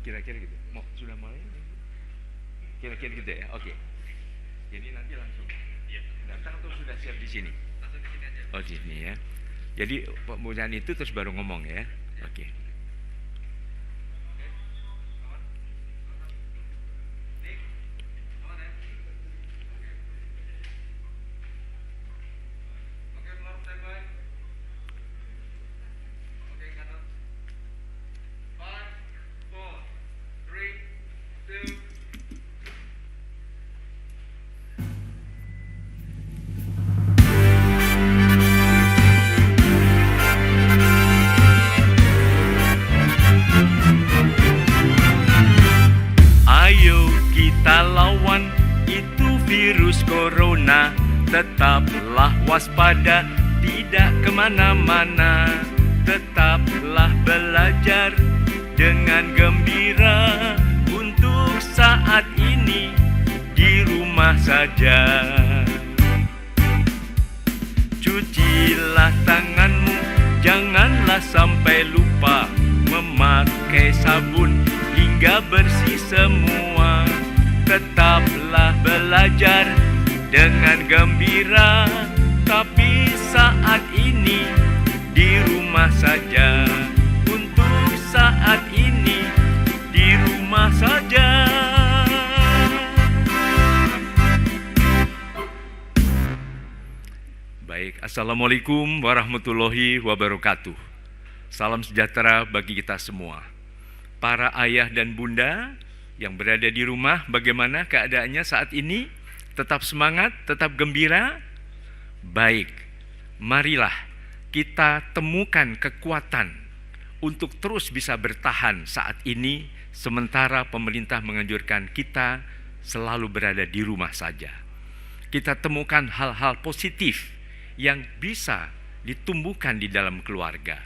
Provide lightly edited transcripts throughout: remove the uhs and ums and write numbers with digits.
Kira-kira gitu. Sudah mulai? Kira-kira gitu ya. Oke. Jadi nanti langsung datang atau sudah siap di sini? Oh, di sini ya. Jadi pembukaan itu terus baru ngomong ya. Oke. Ayo kita lawan itu virus corona. Tetaplah waspada, tidak kemana-mana. Tetaplah belajar dengan gembira. Untuk saat ini di rumah saja. Cucilah tanganmu, janganlah sampai lupa memakai sabun hingga bersih semua. Tetaplah belajar dengan gembira, tapi saat ini di rumah saja. Untuk saat ini di rumah saja. Baik, Assalamualaikum warahmatullahi wabarakatuh. Salam sejahtera bagi kita semua. Para ayah dan bunda yang berada di rumah, bagaimana keadaannya saat ini? Tetap semangat, tetap gembira? Baik, marilah kita temukan kekuatan untuk terus bisa bertahan saat ini, sementara pemerintah menganjurkan kita selalu berada di rumah saja. Kita temukan hal-hal positif yang bisa ditumbuhkan di dalam keluarga.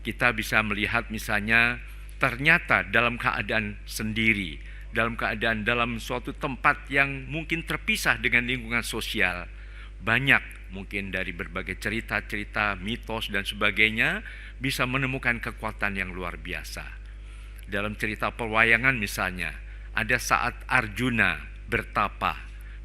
Kita bisa melihat misalnya ternyata dalam keadaan sendiri, dalam suatu tempat yang mungkin terpisah dengan lingkungan sosial, banyak mungkin dari berbagai cerita-cerita, mitos dan sebagainya bisa menemukan kekuatan yang luar biasa. Dalam cerita perwayangan misalnya, ada saat Arjuna bertapa.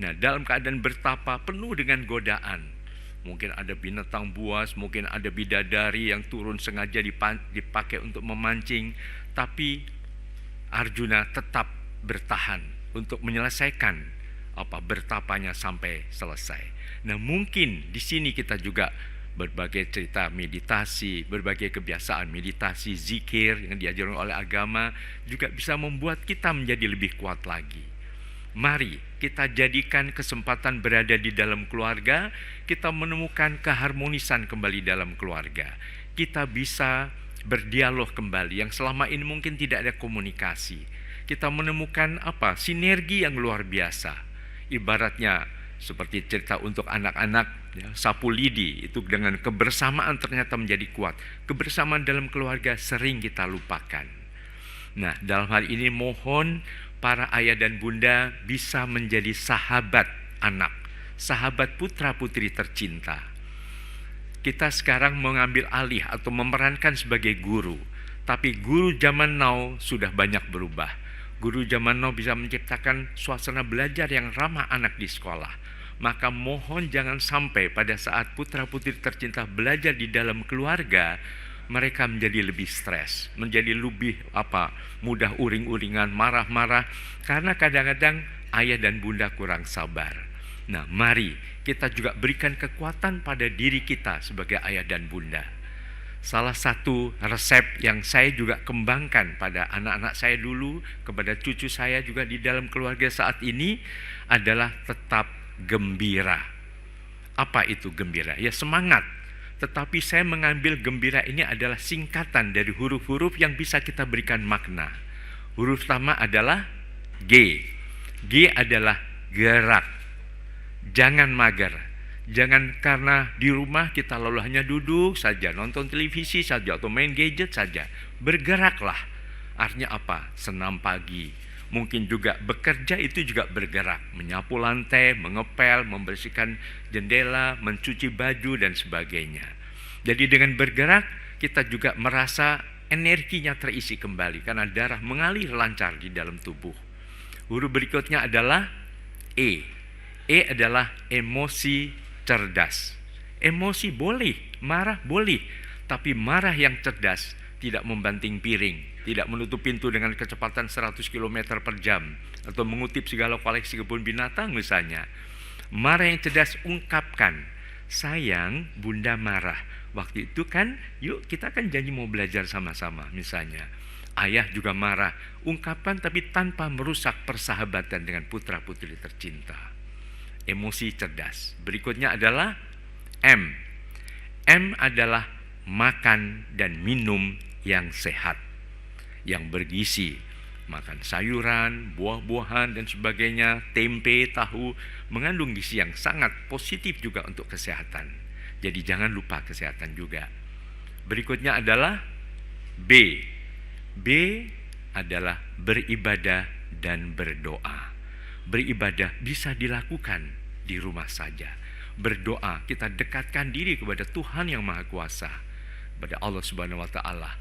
Nah, dalam keadaan bertapa penuh dengan godaan. Mungkin ada binatang buas, mungkin ada bidadari yang turun sengaja dipakai untuk memancing, tapi Arjuna tetap bertahan untuk menyelesaikan bertapanya sampai selesai. Nah, mungkin di sini kita juga berbagai cerita meditasi, berbagai kebiasaan meditasi, zikir yang diajarkan oleh agama juga bisa membuat kita menjadi lebih kuat lagi. Mari kita jadikan kesempatan berada di dalam keluarga, kita menemukan keharmonisan kembali dalam keluarga. Kita bisa berdialog kembali yang selama ini mungkin tidak ada komunikasi. Kita menemukan sinergi yang luar biasa. Ibaratnya seperti cerita untuk anak-anak ya, sapu lidi itu dengan kebersamaan ternyata menjadi kuat. Kebersamaan dalam keluarga sering kita lupakan. Nah, dalam hal ini mohon para ayah dan bunda bisa menjadi sahabat anak, sahabat putra-putri tercinta. Kita sekarang mengambil alih atau memerankan sebagai guru, tapi guru zaman now sudah banyak berubah. Guru zaman now bisa menciptakan suasana belajar yang ramah anak di sekolah. Maka mohon jangan sampai pada saat putra-putri tercinta belajar di dalam keluarga, mereka menjadi lebih stres, menjadi lebih mudah uring-uringan, marah-marah, karena kadang-kadang ayah dan bunda kurang sabar. Nah, mari kita juga berikan kekuatan pada diri kita sebagai ayah dan bunda. Salah satu resep yang saya juga kembangkan pada anak-anak saya dulu, kepada cucu saya juga di dalam keluarga saat ini adalah tetap gembira. Apa itu gembira? Ya, semangat. Tetapi saya mengambil gembira ini adalah singkatan dari huruf-huruf yang bisa kita berikan makna. Huruf pertama adalah G. G adalah gerak. Jangan mager. Jangan karena di rumah kita lalu hanya duduk saja, nonton televisi saja atau main gadget saja. Bergeraklah. Artinya apa? Senam pagi. Mungkin juga bekerja itu juga bergerak. Menyapu lantai, mengepel, membersihkan jendela, mencuci baju dan sebagainya. Jadi dengan bergerak kita juga merasa energinya terisi kembali karena darah mengalir lancar di dalam tubuh. Huruf berikutnya adalah E. E adalah emosi cerdas. Emosi boleh, marah boleh, tapi marah yang cerdas, tidak membanting piring, tidak menutup pintu dengan kecepatan 100 km per jam, atau mengutip segala koleksi kebun binatang misalnya. Marah yang cerdas, ungkapkan, sayang bunda marah. Waktu itu kan, yuk kita kan janji mau belajar sama-sama misalnya. Ayah juga marah, ungkapan tapi tanpa merusak persahabatan dengan putra-putri tercinta. Emosi cerdas. Berikutnya adalah M. M adalah makan dan minum yang sehat, yang bergizi. Makan sayuran, buah-buahan dan sebagainya, tempe, tahu, mengandung gizi yang sangat positif juga untuk kesehatan. Jadi jangan lupa kesehatan juga. Berikutnya adalah B. B adalah beribadah dan berdoa. Beribadah bisa dilakukan di rumah saja. Berdoa, kita dekatkan diri kepada Tuhan yang Maha Kuasa, kepada Allah Subhanahu wa Ta'ala.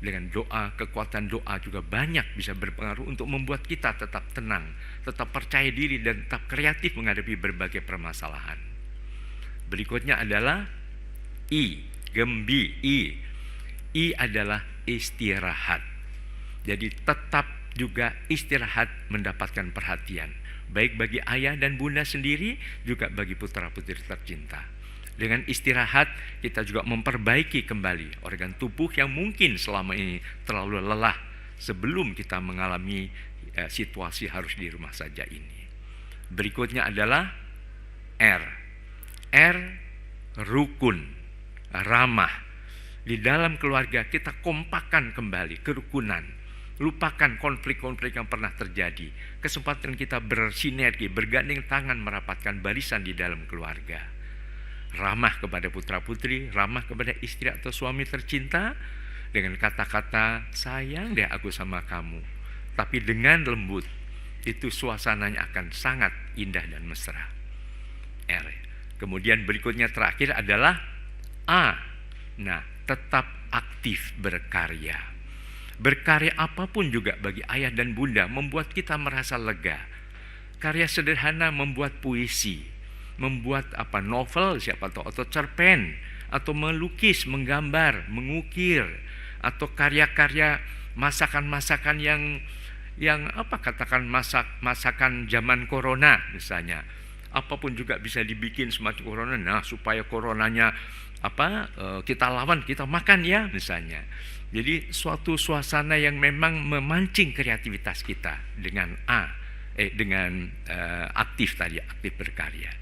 Dengan doa, kekuatan doa juga banyak bisa berpengaruh untuk membuat kita tetap tenang, tetap percaya diri, dan tetap kreatif menghadapi berbagai permasalahan. Berikutnya adalah I, gembi, I. I adalah istirahat. Jadi tetap juga istirahat mendapatkan perhatian, baik bagi ayah dan bunda sendiri, juga bagi putra-putri tercinta. Dengan istirahat kita juga memperbaiki kembali organ tubuh yang mungkin selama ini terlalu lelah sebelum kita mengalami situasi harus di rumah saja ini. Berikutnya adalah R. R, rukun, ramah. Di dalam keluarga kita kompakkan kembali kerukunan. Lupakan konflik-konflik yang pernah terjadi. Kesempatan kita bersinergi, bergandeng tangan merapatkan barisan di dalam keluarga. Ramah kepada putra-putri, ramah kepada istri atau suami tercinta dengan kata-kata, sayang deh aku sama kamu. Tapi dengan lembut, itu suasananya akan sangat indah dan mesra. R. Kemudian berikutnya terakhir adalah A. Nah, tetap aktif berkarya. Berkarya apapun juga bagi ayah dan bunda membuat kita merasa lega. Karya sederhana membuat puisi, membuat novel siapa tahu, atau cerpen, atau melukis, menggambar, mengukir, atau karya-karya masakan-masakan yang masakan zaman corona misalnya. Apapun juga bisa dibikin semacam corona. Nah, supaya coronanya kita lawan, kita makan ya misalnya. Jadi suatu suasana yang memang memancing kreativitas kita dengan aktif berkarya.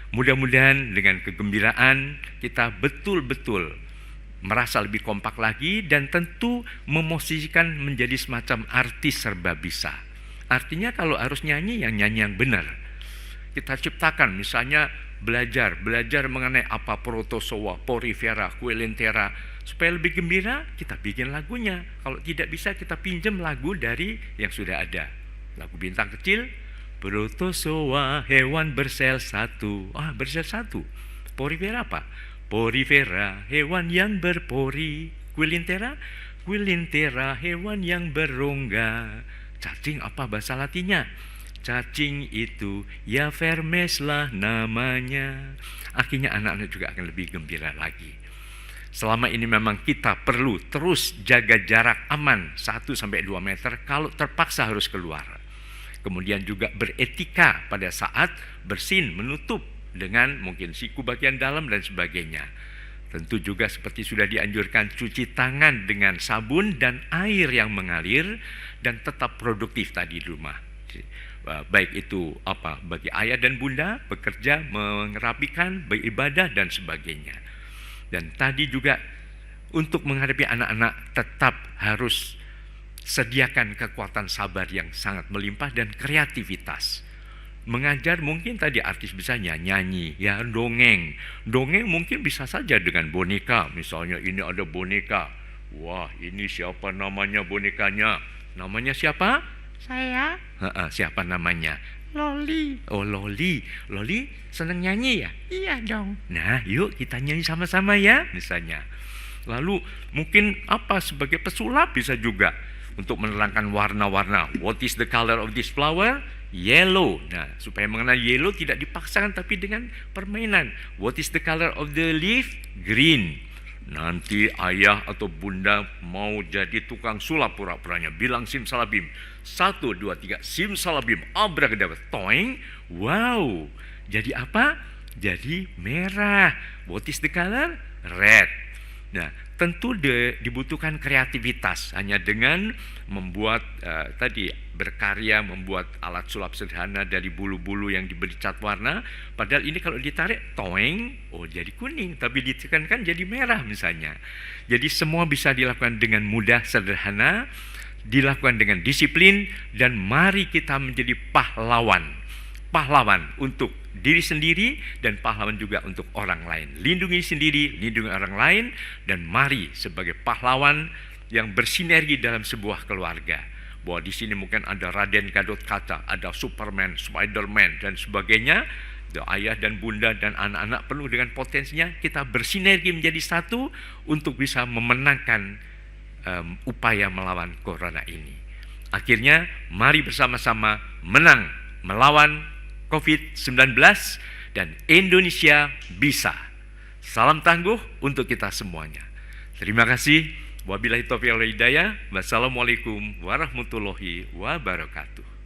Mudah-mudahan dengan kegembiraan kita betul-betul merasa lebih kompak lagi dan tentu memosisikan menjadi semacam artis serba bisa. Artinya kalau harus nyanyi, yang nyanyi yang benar. Kita ciptakan misalnya belajar mengenai apa protozoa, porifera, kuilintera. Supaya lebih gembira, kita bikin lagunya. Kalau tidak bisa, kita pinjam lagu dari yang sudah ada. Lagu bintang kecil, protozoa, hewan bersel satu. Bersel satu. Porifera apa? Porifera, hewan yang berpori. Kuilintera, hewan yang berongga. Cacing apa bahasa Latinnya? Cacing itu ya vermes lah namanya. Akhirnya anak-anak juga akan lebih gembira lagi. Selama ini memang kita perlu terus jaga jarak aman 1-2 meter kalau terpaksa harus keluar. Kemudian juga beretika pada saat bersin, menutup dengan mungkin siku bagian dalam dan sebagainya. Tentu juga seperti sudah dianjurkan, cuci tangan dengan sabun dan air yang mengalir dan tetap produktif tadi di rumah. Baik itu bagi ayah dan bunda, bekerja, merapikan, beribadah dan sebagainya. Dan tadi juga untuk menghadapi anak-anak tetap harus sediakan kekuatan sabar yang sangat melimpah dan kreativitas. Mengajar mungkin tadi artis bisa nyanyi, ya dongeng. Dongeng mungkin bisa saja dengan boneka. Misalnya ini ada boneka. Wah, ini siapa namanya bonekanya? Namanya siapa? Saya. Siapa namanya? Loli. Oh, Loli. Loli senang nyanyi ya? Iya dong. Nah, yuk kita nyanyi sama-sama ya, misalnya. Lalu mungkin apa sebagai pesulap bisa juga untuk menerangkan warna-warna. What is the color of this flower? Yellow. Nah, supaya mengenal yellow tidak dipaksakan tapi dengan permainan. What is the color of the leaf? Green. Nanti ayah atau bunda mau jadi tukang sulap pura-puranya. Bilang simsalabim. 1, 2, 3. Simsalabim. Abrakadabra. Toing. Wow. Jadi apa? Jadi merah. What is the color? Red. Nah, tentu dibutuhkan kreativitas. Hanya dengan membuat berkarya, membuat alat sulap sederhana dari bulu-bulu yang diberi cat warna. Padahal ini kalau ditarik, toeng, oh jadi kuning. Tapi ditekankan jadi merah misalnya. Jadi semua bisa dilakukan dengan mudah, sederhana, dilakukan dengan disiplin, dan mari kita menjadi pahlawan. Pahlawan untuk diri sendiri dan pahlawan juga untuk orang lain. Lindungi sendiri, lindungi orang lain, dan mari sebagai pahlawan yang bersinergi dalam sebuah keluarga. Bahwa di sini mungkin ada Raden Gatot-Kaca, ada Superman, Spiderman, dan sebagainya. Ayah dan bunda dan anak-anak penuh dengan potensinya, kita bersinergi menjadi satu untuk bisa memenangkan upaya melawan corona ini. Akhirnya, mari bersama-sama menang melawan COVID-19 dan Indonesia bisa. Salam tangguh untuk kita semuanya. Terima kasih. Wabillahi taufiq wal hidayah. Wassalamualaikum warahmatullahi wabarakatuh.